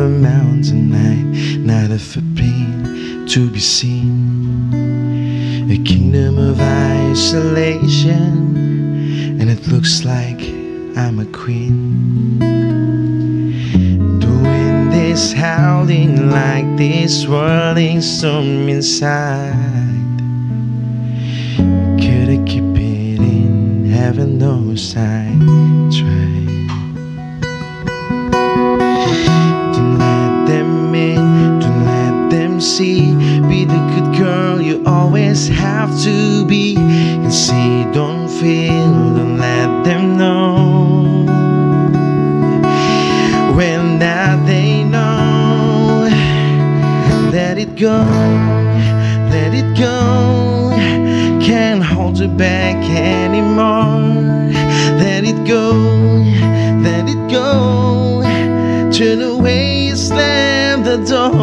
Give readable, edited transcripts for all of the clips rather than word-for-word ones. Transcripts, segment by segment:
a mountain night, not a footprint to be seen. A kingdom of isolation, and it looks like I'm a queen. The wind is howling like this swirling storm inside. Could I keep it in? Heaven knows I tried. Don't let them in, don't let them see. Be the good girl you always have to be. And see, don't feel, don't let them know. When that they know, let it go, let it go. Can't hold you back anymore. Let it go, let it go. Turn away, slam the door.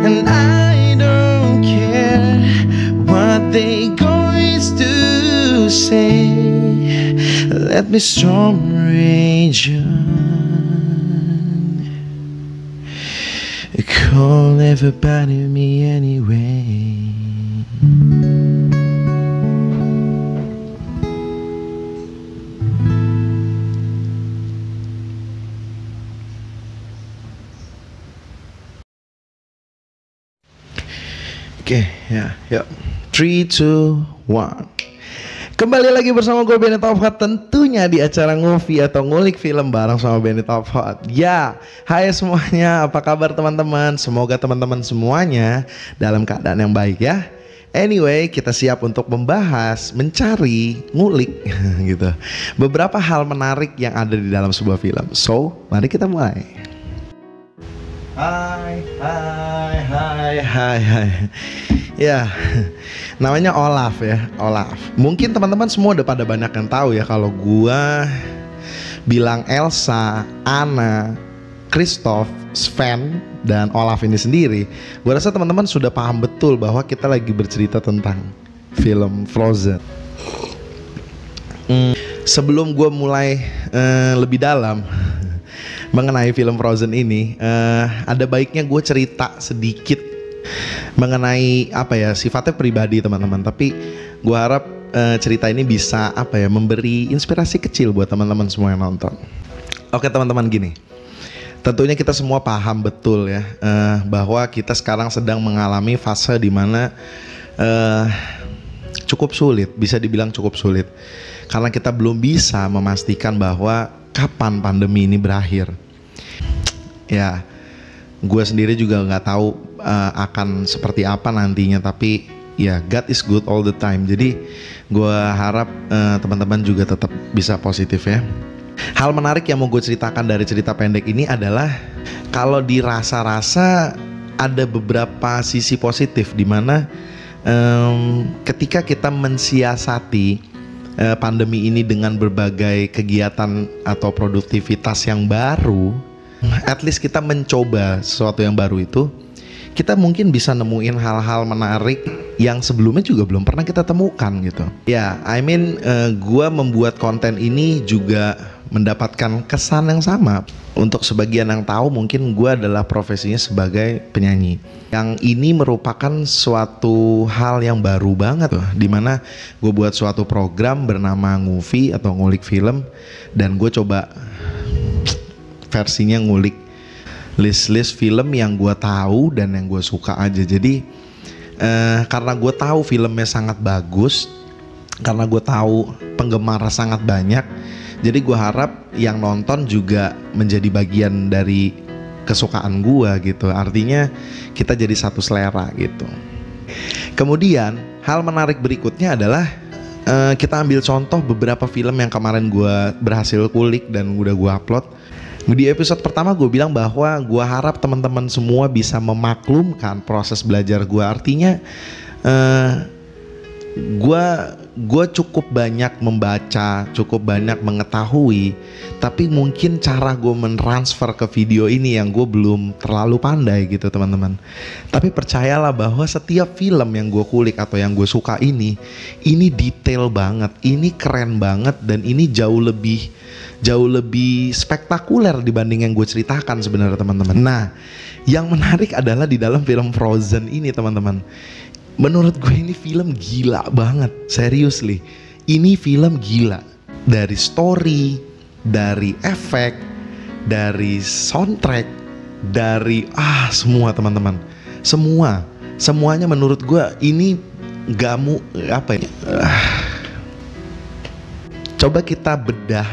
And I don't care what they going to say. Let me storm rage on. Call everybody me anyway. Oke, ya, yuk. 3, 2, 1. Kembali lagi bersama gue Benny Top Hot, tentunya di acara Ngopi atau ngulik film bareng sama Benny Top Hot. Ya, hai semuanya, apa kabar teman-teman? Semoga teman-teman semuanya dalam keadaan yang baik ya. Anyway, kita siap untuk membahas, mencari, ngulik gitu beberapa hal menarik yang ada di dalam sebuah film. So, mari kita mulai. Hai. Ya, namanya Olaf ya, Olaf. Mungkin teman-teman semua udah pada banyak yang tahu ya kalau gua bilang Elsa, Anna, Kristoff, Sven, dan Olaf ini sendiri. Gua rasa teman-teman sudah paham betul bahwa kita lagi bercerita tentang film Frozen. Sebelum gua mulai lebih dalam mengenai film Frozen ini, ada baiknya gue cerita sedikit mengenai apa ya, sifatnya pribadi teman-teman. Tapi gue harap cerita ini bisa apa ya, memberi inspirasi kecil buat teman-teman semua yang nonton. Oke teman-teman, gini, tentunya kita semua paham betul ya bahwa kita sekarang sedang mengalami fase dimana cukup sulit, bisa dibilang cukup sulit, karena kita belum bisa memastikan bahwa kapan pandemi ini berakhir. Ya, gue sendiri juga nggak tahu akan seperti apa nantinya, tapi ya God is good all the time. Jadi gue harap teman-teman juga tetap bisa positif ya. Hal menarik yang mau gue ceritakan dari cerita pendek ini adalah kalau dirasa-rasa ada beberapa sisi positif di mana ketika kita mensiasati pandemi ini dengan berbagai kegiatan atau produktivitas yang baru, at least kita mencoba sesuatu yang baru itu, kita mungkin bisa nemuin hal-hal menarik yang sebelumnya juga belum pernah kita temukan gitu. Ya, gua membuat konten ini juga mendapatkan kesan yang sama. Untuk sebagian yang tahu, mungkin gua adalah profesinya sebagai penyanyi. Yang ini merupakan suatu hal yang baru banget loh, dimana gue buat suatu program bernama Ngopi atau ngulik film, dan gue coba versinya ngulik list-list film yang gue tahu dan yang gue suka aja. Jadi karena gue tahu filmnya sangat bagus, karena gue tahu penggemar sangat banyak, jadi gue harap yang nonton juga menjadi bagian dari kesukaan gue gitu. Artinya kita jadi satu selera gitu. Kemudian hal menarik berikutnya adalah kita ambil contoh beberapa film yang kemarin gue berhasil kulik dan udah gue upload. Di episode pertama gue bilang bahwa gue harap teman-teman semua bisa memaklumkan proses belajar gue. Artinya gue gue cukup banyak membaca, cukup banyak mengetahui, tapi mungkin cara gue mentransfer ke video ini yang gue belum terlalu pandai gitu teman-teman. Tapi percayalah bahwa setiap film yang gue kulik atau yang gue suka ini detail banget, ini keren banget, dan ini jauh lebih spektakuler dibanding yang gue ceritakan sebenarnya teman-teman. Nah, yang menarik adalah di dalam film Frozen ini teman-teman. Menurut gue ini film gila banget, seriously. Ini film gila. Dari story, dari efek, dari soundtrack, dari semua teman-teman. Semuanya menurut gue ini coba kita bedah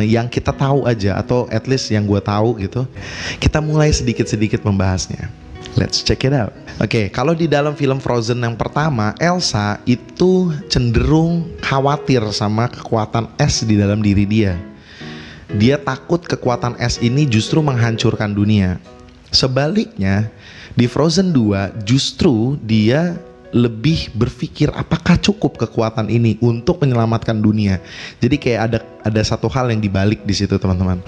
yang kita tahu aja, atau at least yang gue tahu gitu. Kita mulai sedikit-sedikit membahasnya. Let's check it out. Oke, kalau di dalam film Frozen yang pertama, Elsa itu cenderung khawatir sama kekuatan es di dalam diri dia. Dia takut kekuatan es ini justru menghancurkan dunia. Sebaliknya, di Frozen 2 justru dia lebih berpikir apakah cukup kekuatan ini untuk menyelamatkan dunia. Jadi kayak ada satu hal yang dibalik di situ teman-teman.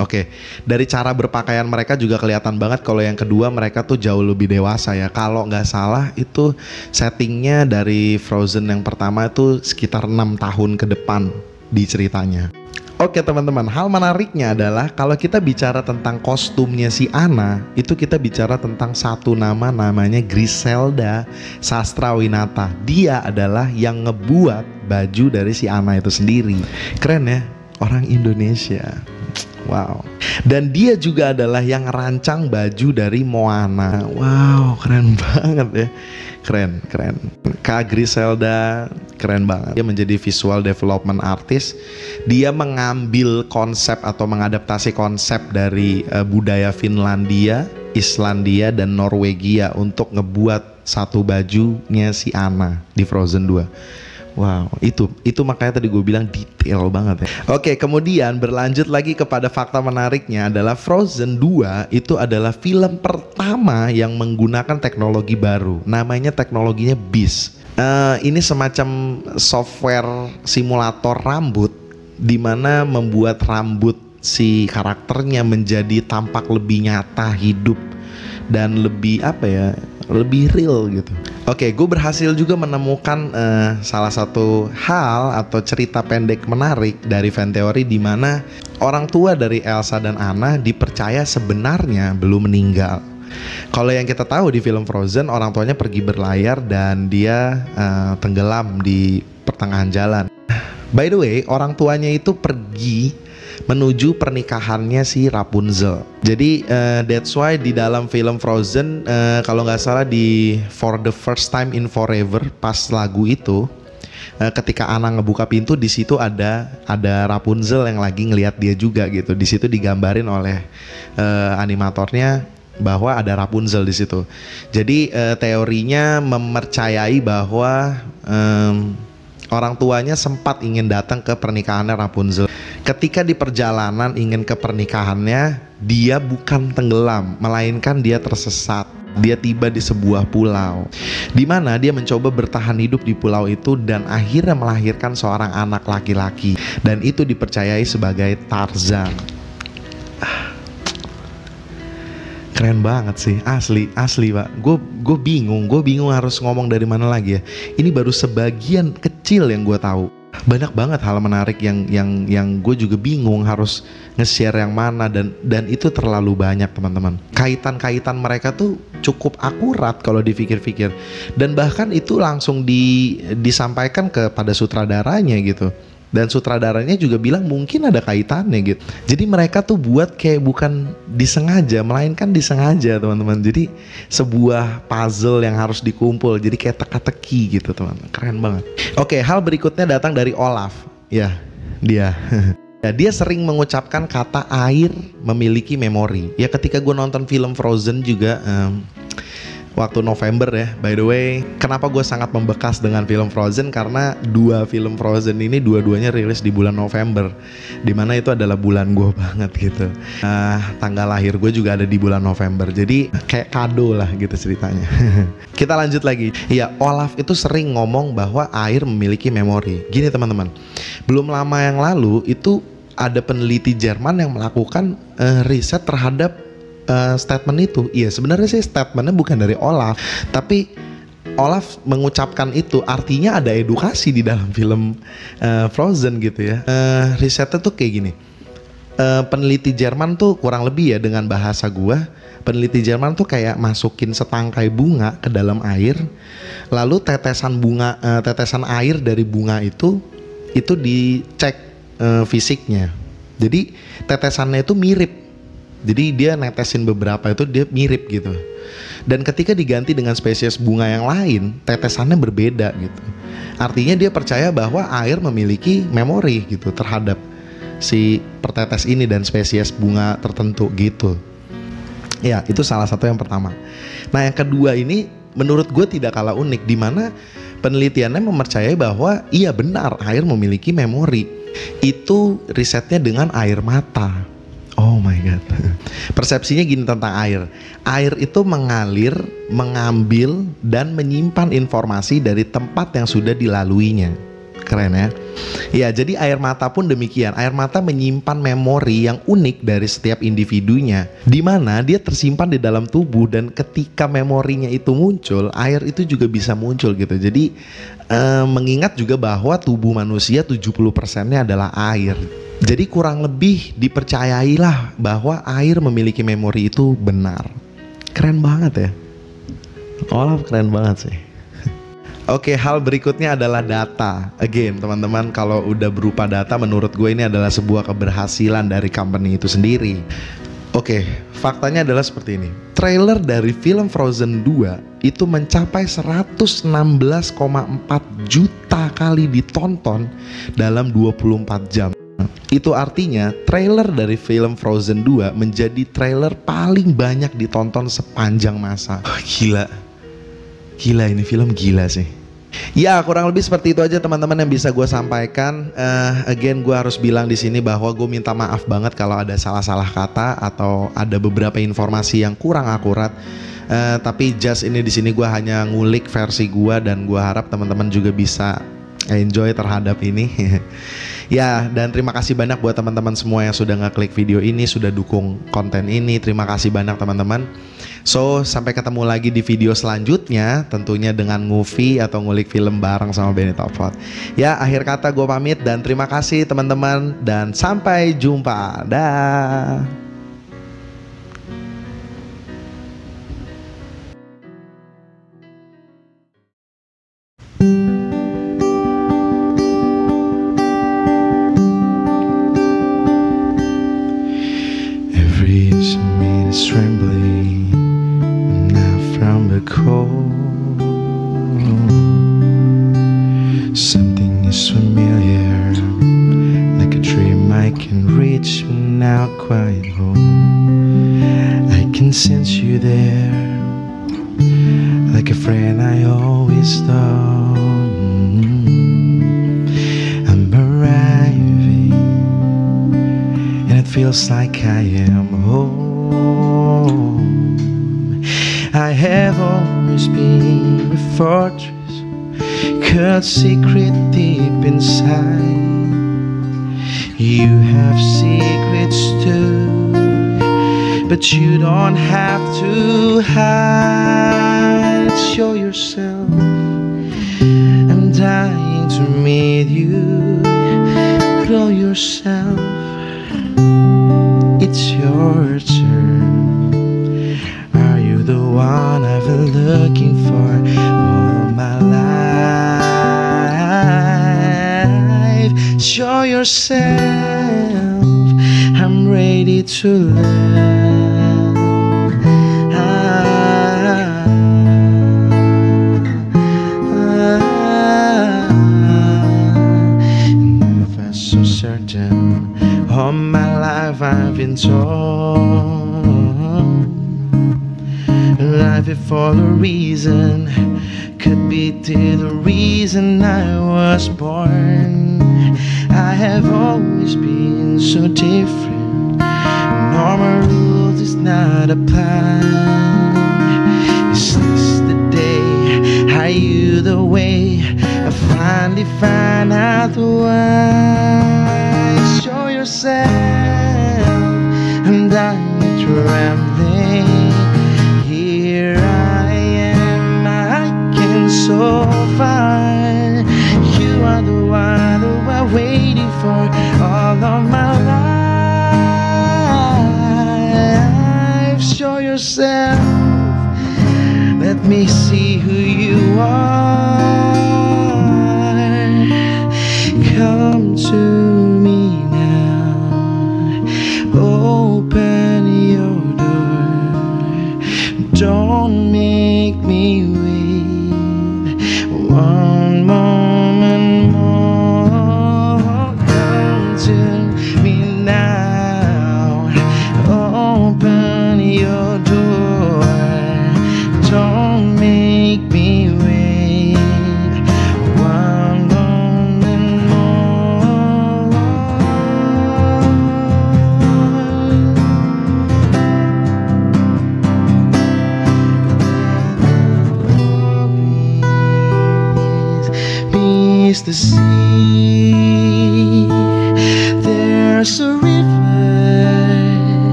Oke, dari cara berpakaian mereka juga kelihatan banget kalau yang kedua mereka tuh jauh lebih dewasa ya. Kalau nggak salah itu settingnya dari Frozen yang pertama itu sekitar 6 tahun ke depan di ceritanya. Oke teman-teman, hal menariknya adalah kalau kita bicara tentang kostumnya si Anna, itu kita bicara tentang satu namanya Griselda Sastrawinata. Dia adalah yang ngebuat baju dari si Anna itu sendiri. Keren ya, orang Indonesia. Wow. Dan dia juga adalah yang ngerancang baju dari Moana. Wow, keren banget ya. Keren. Kak Griselda keren banget. Dia menjadi visual development artist. Dia mengambil konsep atau mengadaptasi konsep dari budaya Finlandia, Islandia, dan Norwegia untuk ngebuat satu bajunya si Anna di Frozen 2. Wow, itu makanya tadi gue bilang detail banget ya. Oke, kemudian berlanjut lagi kepada fakta menariknya adalah Frozen 2 itu adalah film pertama yang menggunakan teknologi baru. Namanya teknologinya Beast. Ini semacam software simulator rambut, dimana membuat rambut si karakternya menjadi tampak lebih nyata, hidup, dan lebih lebih real gitu. Oke, gue berhasil juga menemukan salah satu hal atau cerita pendek menarik dari fan teori di mana orang tua dari Elsa dan Anna dipercaya sebenarnya belum meninggal. Kalau yang kita tahu di film Frozen, orang tuanya pergi berlayar dan dia tenggelam di pertengahan jalan. By the way, orang tuanya itu pergi menuju pernikahannya si Rapunzel. Jadi that's why di dalam film Frozen kalau nggak salah di For the First Time in Forever, pas lagu itu ketika Anna ngebuka pintu, di situ ada Rapunzel yang lagi ngelihat dia juga gitu. Di situ digambarin oleh animatornya bahwa ada Rapunzel di situ. Jadi teorinya mempercayai bahwa orang tuanya sempat ingin datang ke pernikahannya Rapunzel. Ketika di perjalanan ingin ke pernikahannya, dia bukan tenggelam, melainkan dia tersesat. Dia tiba di sebuah pulau, di mana dia mencoba bertahan hidup di pulau itu dan akhirnya melahirkan seorang anak laki-laki. Dan itu dipercayai sebagai Tarzan. Keren banget sih, asli pak. Gue bingung harus ngomong dari mana lagi ya. Ini baru sebagian kecil yang gue tahu. Banyak banget hal menarik yang gue juga bingung harus nge-share yang mana, dan itu terlalu banyak teman-teman. Kaitan mereka tuh cukup akurat kalau dipikir-pikir, dan bahkan itu langsung disampaikan kepada sutradaranya gitu. Dan sutradaranya juga bilang mungkin ada kaitannya gitu. Jadi mereka tuh buat kayak bukan disengaja, melainkan disengaja teman-teman. Jadi sebuah puzzle yang harus dikumpul. Jadi kayak teka-teki gitu teman-teman. Keren banget. Oke, hal berikutnya datang dari Olaf. Ya, dia. Dia sering mengucapkan kata air memiliki memori. Ya ketika gue nonton film Frozen juga, waktu November ya. By the way, kenapa gue sangat membekas dengan film Frozen? Karena dua film Frozen ini dua-duanya rilis di bulan November, dimana itu adalah bulan gue banget gitu. Tanggal lahir gue juga ada di bulan November, jadi kayak kado lah gitu ceritanya. Kita lanjut lagi. Ya, Olaf itu sering ngomong bahwa air memiliki memori. Gini teman-teman, belum lama yang lalu itu ada peneliti Jerman yang melakukan riset terhadap statement itu. Iya, sebenarnya sih statementnya bukan dari Olaf, tapi Olaf mengucapkan itu artinya ada edukasi di dalam film Frozen gitu ya. Risetnya tuh kayak gini. Peneliti Jerman tuh kurang lebih ya, dengan bahasa gua, peneliti Jerman tuh kayak masukin setangkai bunga ke dalam air, lalu tetesan air dari bunga itu dicek fisiknya. Jadi tetesannya itu mirip. Jadi dia netesin beberapa itu dia mirip gitu. Dan ketika diganti dengan spesies bunga yang lain, tetesannya berbeda gitu. Artinya dia percaya bahwa air memiliki memori gitu terhadap si pertetes ini dan spesies bunga tertentu gitu. Ya, itu salah satu yang pertama. Nah, yang kedua ini menurut gue tidak kalah unik, di mana penelitiannya mempercayai bahwa iya benar air memiliki memori. Itu risetnya dengan air mata. Oh my god. Persepsinya gini tentang air. Air itu mengalir, mengambil dan menyimpan informasi dari tempat yang sudah dilaluinya. Keren ya. Ya, jadi air mata pun demikian. Air mata menyimpan memori yang unik dari setiap individunya, di mana dia tersimpan di dalam tubuh, dan ketika memorinya itu muncul, air itu juga bisa muncul gitu. Jadi mengingat juga bahwa tubuh manusia 70%-nya adalah air. Jadi kurang lebih dipercayailah bahwa air memiliki memori itu benar. Keren banget ya. Olaf keren banget sih. Oke, hal berikutnya adalah data. Again, teman-teman, kalau udah berupa data, menurut gue ini adalah sebuah keberhasilan dari company itu sendiri. Oke, faktanya adalah seperti ini. Trailer dari film Frozen 2 itu mencapai 116,4 juta kali ditonton dalam 24 jam. Itu artinya trailer dari film Frozen 2 menjadi trailer paling banyak ditonton sepanjang masa. Gila. Gila, ini film gila sih. Ya, kurang lebih seperti itu aja teman-teman yang bisa gue sampaikan. Again, gue harus bilang di sini bahwa gue minta maaf banget kalau ada salah-salah kata atau ada beberapa informasi yang kurang akurat. Tapi just ini di sini gue hanya ngulik versi gue, dan gue harap teman-teman juga bisa enjoy terhadap ini. Ya, dan terima kasih banyak buat teman-teman semua yang sudah ngeklik video ini, sudah dukung konten ini. Terima kasih banyak teman-teman. So, sampai ketemu lagi di video selanjutnya, tentunya dengan movie atau ngulik film bareng sama Benny Topfot. Ya, akhir kata gue pamit dan terima kasih teman-teman, dan sampai jumpa. Dah. Every inch of me is trembling, now from the cold. Something is familiar, like a dream I can reach now quite home. I can sense you there, like a friend I always thought. I'm arriving, and it feels like I am home. I have always been a fortress, cut secret deep inside. You have secrets too, but you don't have to hide. Show yourself, I'm dying to meet you. Grow yourself, it's your turn. Are you the one I've been looking for all my life? Show yourself, I'm ready to learn. Never so certain, all my life I've been told life for a reason. Could be the reason I was born. I have always been so different. Normal rules is not apply. Is this the day? Are you the way? I finally find out why. Show yourself, I'm done trembling. Here I am, I can so far. You are the one who I'm waiting for all of my life. Show yourself, let me see who you are. Come to me now, open your door. Don't make me wait one moment more. Come to me now, open your door. Don't make me wait one moment more. Peace to see.